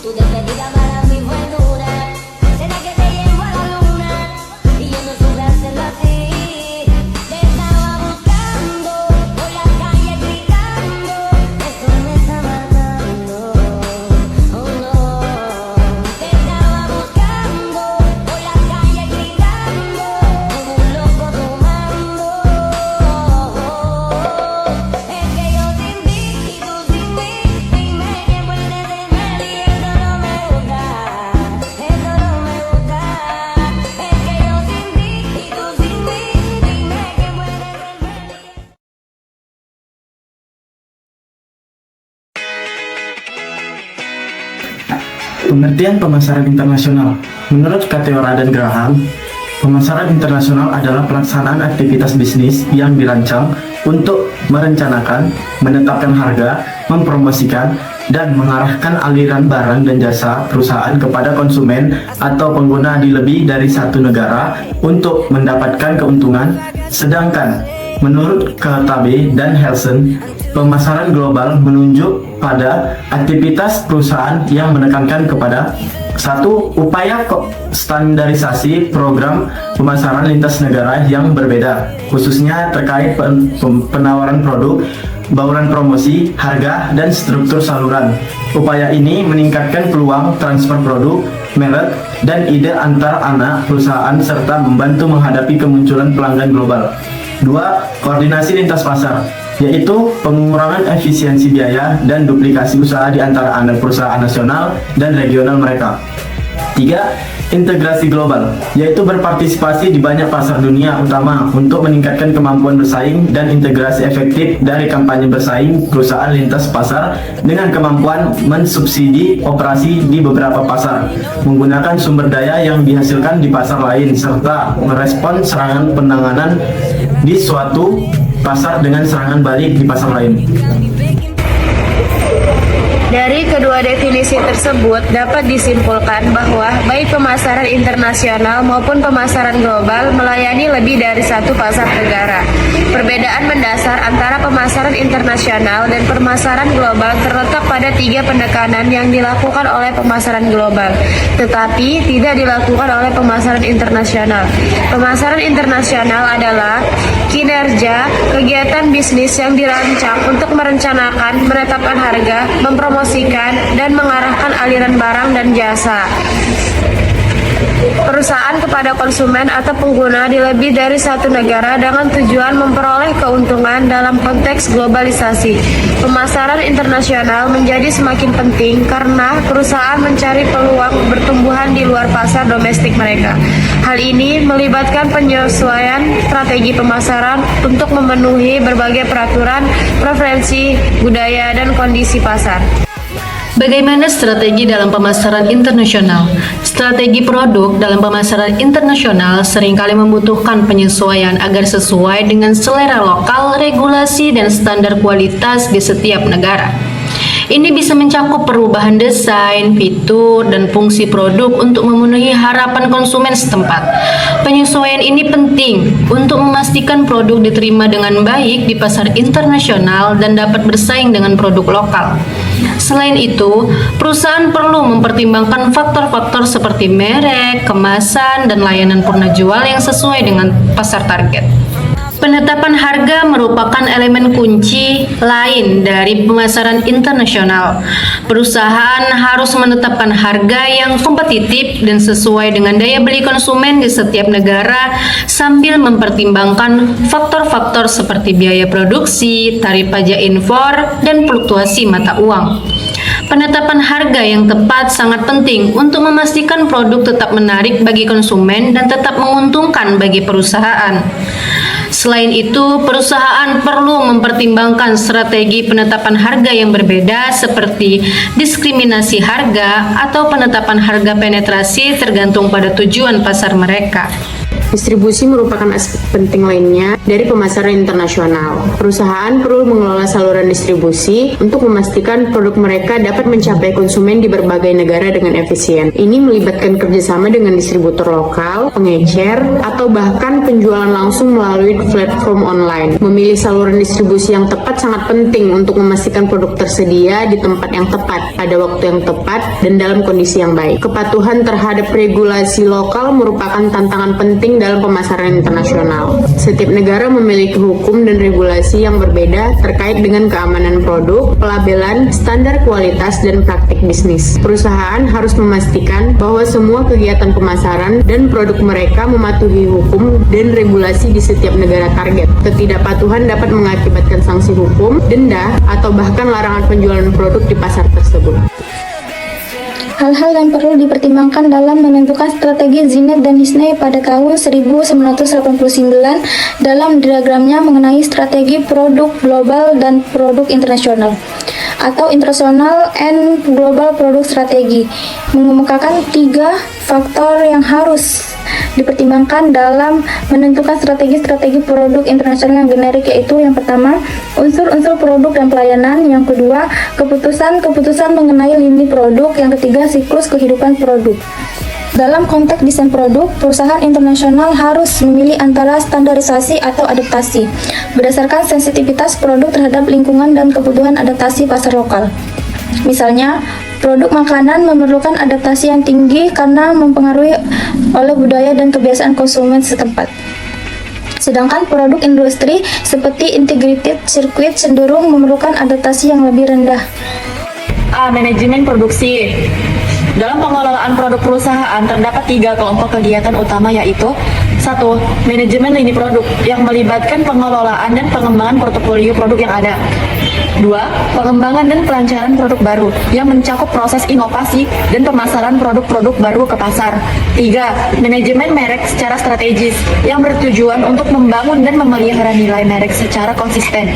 Tu despedida para mí fue dura. Será que te llevo a la luna y yo no supe hacerlo así. Te estaba buscando por la calle gritando. Esto me está matando. Oh no. Te estaba buscando por la calle gritando como un loco tomando. Es que yo sin ti y tú sin mí. Dime quién puede ser feliz. Eso no me gusta. Eso no me gusta. Es que yo sin ti y tú sin mí. Dime quién puede ser feliz. Pengertian pemasaran internasional. Menurut Cateora dan Graham, pemasaran internasional adalah pelaksanaan aktivitas bisnis yang dirancang untuk merencanakan, menetapkan harga, mempromosikan, dan mengarahkan aliran barang dan jasa perusahaan kepada konsumen atau pengguna di lebih dari satu negara untuk mendapatkan keuntungan. Sedangkan menurut Katabe dan Helsen, pemasaran global menunjuk pada aktivitas perusahaan yang menekankan kepada satu, upaya standarisasi program pemasaran lintas negara yang berbeda, khususnya terkait penawaran produk, bauran promosi, harga, dan struktur saluran. Upaya ini meningkatkan peluang transfer produk, merek, dan ide antar anak perusahaan serta membantu menghadapi kemunculan pelanggan global. 2. Koordinasi lintas pasar, yaitu pengurangan efisiensi biaya dan duplikasi usaha di antara anak perusahaan nasional dan regional mereka. 3. Integrasi global, yaitu berpartisipasi di banyak pasar dunia utama untuk meningkatkan kemampuan bersaing dan integrasi efektif dari kampanye bersaing perusahaan lintas pasar dengan kemampuan mensubsidi operasi di beberapa pasar, menggunakan sumber daya yang dihasilkan di pasar lain, serta merespon serangan penanganan di suatu pasar dengan serangan balik di pasar lain. Dari kedua definisi tersebut dapat disimpulkan bahwa baik pemasaran internasional maupun pemasaran global melayani lebih dari satu pasar negara. Perbedaan mendasar antara pemasaran internasional dan pemasaran global terletak pada 3 pendekanan yang dilakukan oleh pemasaran global, tetapi tidak dilakukan oleh pemasaran internasional. Pemasaran internasional adalah kinerja kegiatan bisnis yang dirancang untuk merencanakan, menetapkan harga, mempromosikan, dan mengarahkan aliran barang dan jasa perusahaan kepada konsumen atau pengguna di lebih dari satu negara dengan tujuan memperoleh keuntungan dalam konteks globalisasi. Pemasaran internasional menjadi semakin penting karena perusahaan mencari peluang pertumbuhan di luar pasar domestik mereka. Hal ini melibatkan penyesuaian strategi pemasaran untuk memenuhi berbagai peraturan, preferensi, budaya, dan kondisi pasar. Bagaimana strategi dalam pemasaran internasional? Strategi produk dalam pemasaran internasional seringkali membutuhkan penyesuaian agar sesuai dengan selera lokal, regulasi, dan standar kualitas di setiap negara. Ini bisa mencakup perubahan desain, fitur, dan fungsi produk untuk memenuhi harapan konsumen setempat. Penyesuaian ini penting untuk memastikan produk diterima dengan baik di pasar internasional dan dapat bersaing dengan produk lokal. Selain itu, perusahaan perlu mempertimbangkan faktor-faktor seperti merek, kemasan, dan layanan purna jual yang sesuai dengan pasar target. Penetapan harga merupakan elemen kunci lain dari pemasaran internasional. Perusahaan harus menetapkan harga yang kompetitif dan sesuai dengan daya beli konsumen di setiap negara sambil mempertimbangkan faktor-faktor seperti biaya produksi, tarif pajak impor, dan fluktuasi mata uang. Penetapan harga yang tepat sangat penting untuk memastikan produk tetap menarik bagi konsumen dan tetap menguntungkan bagi perusahaan. Selain itu, perusahaan perlu mempertimbangkan strategi penetapan harga yang berbeda seperti diskriminasi harga atau penetapan harga penetrasi tergantung pada tujuan pasar mereka. Distribusi merupakan aspek penting lainnya dari pemasaran internasional. Perusahaan perlu mengelola saluran distribusi untuk memastikan produk mereka dapat mencapai konsumen di berbagai negara dengan efisien. Ini melibatkan kerjasama dengan distributor lokal, pengecer, atau bahkan penjualan langsung melalui platform online. Memilih saluran distribusi yang tepat sangat penting untuk memastikan produk tersedia di tempat yang tepat, pada waktu yang tepat, dan dalam kondisi yang baik. Kepatuhan terhadap regulasi lokal merupakan tantangan penting dalam pemasaran internasional. Setiap negara memiliki hukum dan regulasi yang berbeda terkait dengan keamanan produk, pelabelan, standar kualitas, dan praktik bisnis. Perusahaan harus memastikan bahwa semua kegiatan pemasaran dan produk mereka mematuhi hukum dan regulasi di setiap negara target. Ketidakpatuhan dapat mengakibatkan sanksi hukum, denda, atau bahkan larangan penjualan produk di pasar tersebut. Hal-hal yang perlu dipertimbangkan dalam menentukan strategi Zinnet dan Hisney pada tahun 1989 dalam diagramnya mengenai strategi produk global dan produk internasional atau International and Global Product Strategy, mengemukakan 3 faktor yang harus dipertimbangkan dalam menentukan strategi-strategi produk internasional yang generik, yaitu yang pertama, unsur-unsur produk dan pelayanan, yang kedua, keputusan-keputusan mengenai lini produk, yang ketiga, siklus kehidupan produk. Dalam konteks desain produk, perusahaan internasional harus memilih antara standarisasi atau adaptasi berdasarkan sensitivitas produk terhadap lingkungan dan kebutuhan adaptasi pasar lokal. Misalnya, produk makanan memerlukan adaptasi yang tinggi karena mempengaruhi oleh budaya dan kebiasaan konsumen setempat. Sedangkan produk industri seperti integrated circuit cenderung memerlukan adaptasi yang lebih rendah. Manajemen produksi. Dalam pengelolaan produk perusahaan terdapat 3 kelompok kegiatan utama, yaitu 1. Manajemen lini produk yang melibatkan pengelolaan dan pengembangan portofolio produk yang ada. 2. Pengembangan dan pelancaran produk baru yang mencakup proses inovasi dan pemasaran produk-produk baru ke pasar. 3. Manajemen merek secara strategis yang bertujuan untuk membangun dan memelihara nilai merek secara konsisten.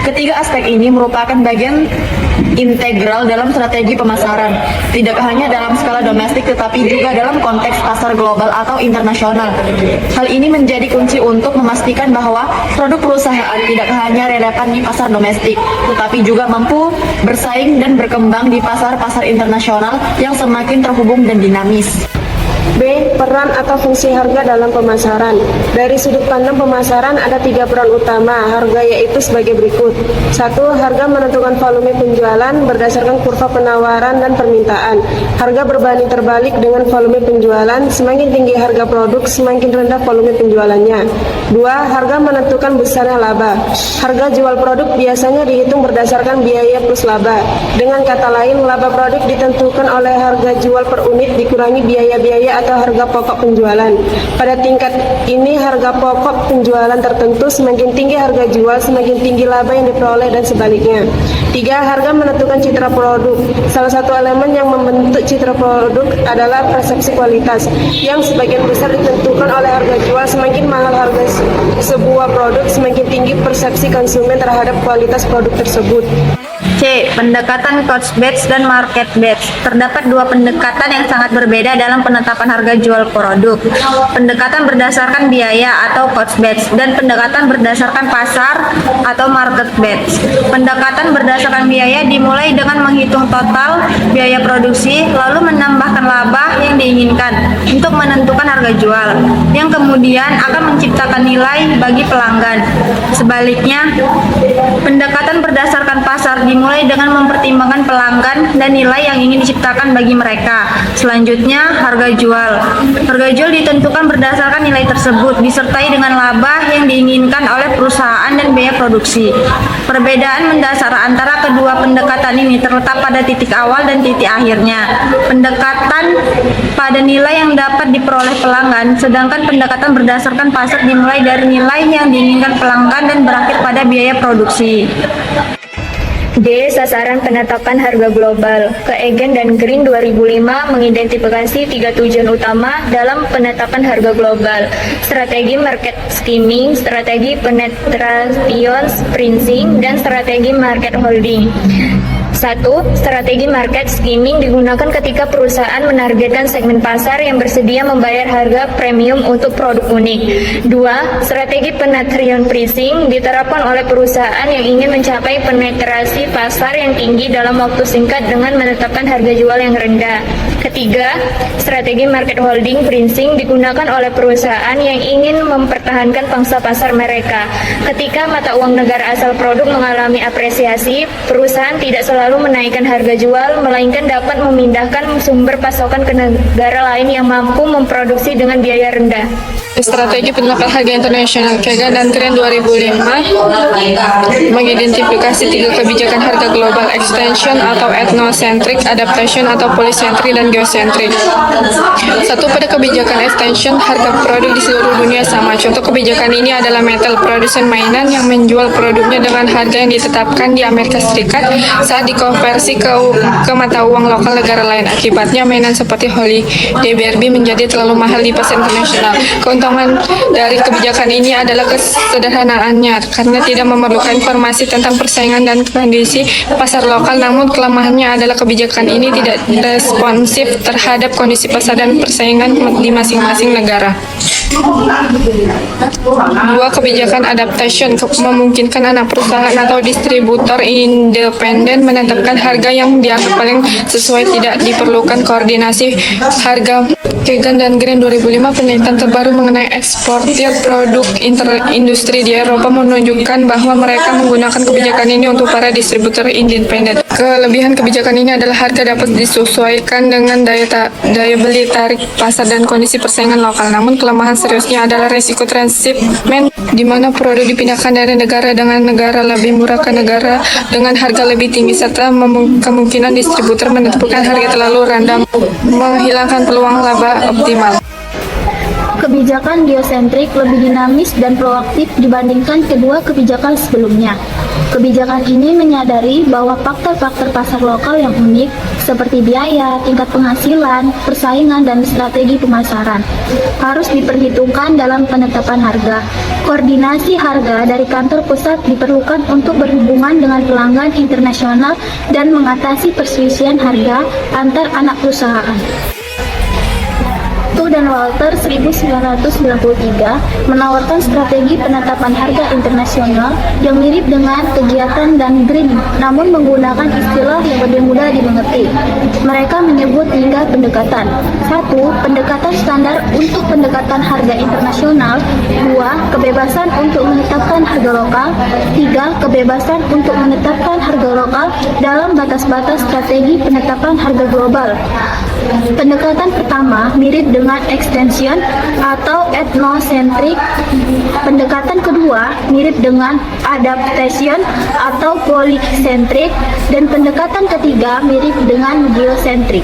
Ketiga aspek ini merupakan bagian integral dalam strategi pemasaran, tidak hanya dalam skala domestik tetapi juga dalam konteks pasar global atau internasional. Hal ini menjadi kunci untuk memastikan bahwa produk perusahaan tidak hanya relevan di pasar domestik, tetapi juga mampu bersaing dan berkembang di pasar-pasar internasional yang semakin terhubung dan dinamis. B. Peran atau fungsi harga dalam pemasaran. Dari sudut pandang pemasaran ada 3 peran utama harga, yaitu sebagai berikut. 1. Harga menentukan volume penjualan berdasarkan kurva penawaran dan permintaan. Harga berbanding terbalik dengan volume penjualan. Semakin tinggi harga produk, semakin rendah volume penjualannya. 2. Harga menentukan besarnya laba. Harga jual produk biasanya dihitung berdasarkan biaya plus laba. Dengan kata lain, laba produk ditentukan oleh harga jual per unit dikurangi biaya-biaya atau harga pokok penjualan. Pada tingkat ini, harga pokok penjualan tertentu, semakin tinggi harga jual, semakin tinggi laba yang diperoleh dan sebaliknya. 3. Harga menentukan citra produk. Salah satu elemen yang membentuk citra produk adalah persepsi kualitas, yang sebagian besar ditentukan oleh harga jual. Semakin mahal harga sebuah produk, semakin tinggi persepsi konsumen terhadap kualitas produk tersebut. C. Pendekatan cost based dan market based. Terdapat 2 pendekatan yang sangat berbeda dalam penetapan harga jual produk. Pendekatan berdasarkan biaya atau cost based dan pendekatan berdasarkan pasar atau market based. Pendekatan berdasarkan biaya dimulai dengan menghitung total biaya produksi lalu menambahkan laba yang diinginkan untuk menentukan harga jual, yang kemudian akan menciptakan nilai bagi pelanggan. Sebaliknya, pendekatan berdasarkan pasar dimulai dengan mempertimbangkan pelanggan dan nilai yang ingin diciptakan bagi mereka. Selanjutnya, harga jual. Harga jual ditentukan berdasarkan nilai tersebut disertai dengan laba yang diinginkan oleh perusahaan dan biaya produksi. Perbedaan mendasar antara kedua pendekatan ini terletak pada titik awal dan titik akhirnya. Pendekatan pada nilai yang dapat diperoleh pelanggan, sedangkan pendekatan berdasarkan pasar dimulai dari nilai yang diinginkan pelanggan dan berakhir pada biaya produksi. D. Sasaran penetapan harga global. Keegen dan Green 2005 mengidentifikasi 3 tujuan utama dalam penetapan harga global: strategi market skimming, strategi penetration pricing, dan strategi market holding. 1. Strategi market skimming digunakan ketika perusahaan menargetkan segmen pasar yang bersedia membayar harga premium untuk produk unik. 2. Strategi penetrasi pricing diterapkan oleh perusahaan yang ingin mencapai penetrasi pasar yang tinggi dalam waktu singkat dengan menetapkan harga jual yang rendah. Ketiga, strategi market holding pricing digunakan oleh perusahaan yang ingin mempertahankan pangsa pasar mereka. Ketika mata uang negara asal produk mengalami apresiasi, perusahaan tidak selalu menaikkan harga jual, melainkan dapat memindahkan sumber pasokan ke negara lain yang mampu memproduksi dengan biaya rendah. Strategi penerapan harga internasional Kagan dan Green 2005 mengidentifikasi 3 kebijakan harga global: extension atau ethnocentric, adaptation atau polycentric, dan geocentric. 1. Pada kebijakan extension, harga produk di seluruh dunia sama. Contoh kebijakan ini adalah metal produsen mainan yang menjual produknya dengan harga yang ditetapkan di Amerika Serikat saat dikonversi ke mata uang lokal negara lain. Akibatnya, mainan seperti Holiday Barbie menjadi terlalu mahal di pasar internasional. Keuntungan dari kebijakan ini adalah kesederhanaannya karena tidak memerlukan informasi tentang persaingan dan kondisi pasar lokal, namun kelemahannya adalah kebijakan ini tidak responsif terhadap kondisi pasar dan persaingan di masing-masing negara. 2. Kebijakan adaptation memungkinkan anak perusahaan atau distributor independen menetapkan harga yang dianggap paling sesuai. Tidak diperlukan koordinasi harga. Kagan dan Green 2005, penelitian terbaru mengenai eksportir produk industri di Eropa menunjukkan bahwa mereka menggunakan kebijakan ini untuk para distributor independen. Kelebihan kebijakan ini adalah harga dapat disesuaikan dengan daya beli, tarik pasar, dan kondisi persaingan lokal. Namun kelemahan seriusnya adalah resiko transshipment, di mana produk dipindahkan dari negara dengan negara lebih murah ke negara dengan harga lebih tinggi, serta kemungkinan distributor menentukan harga terlalu rendah, menghilangkan peluang laba optimal. Kebijakan geosentrik lebih dinamis dan proaktif dibandingkan kedua kebijakan sebelumnya. Kebijakan ini menyadari bahwa faktor-faktor pasar lokal yang unik seperti biaya, tingkat penghasilan, persaingan, dan strategi pemasaran harus diperhitungkan dalam penetapan harga. Koordinasi harga dari kantor pusat diperlukan untuk berhubungan dengan pelanggan internasional dan mengatasi perselisihan harga antar anak perusahaan. Dan Walter 1993 menawarkan strategi penetapan harga internasional yang mirip dengan kegiatan dan Green, namun menggunakan istilah yang lebih mudah dimengerti. Mereka menyebut 3 pendekatan. 1. Pendekatan standar untuk pendekatan harga internasional. 2. Kebebasan untuk menetapkan harga lokal. 3. Kebebasan untuk menetapkan harga lokal dalam batas-batas strategi penetapan harga global. Pendekatan pertama mirip dengan extension atau ethnocentric. Pendekatan kedua mirip dengan adaptation atau polycentric, dan pendekatan ketiga mirip dengan geocentric.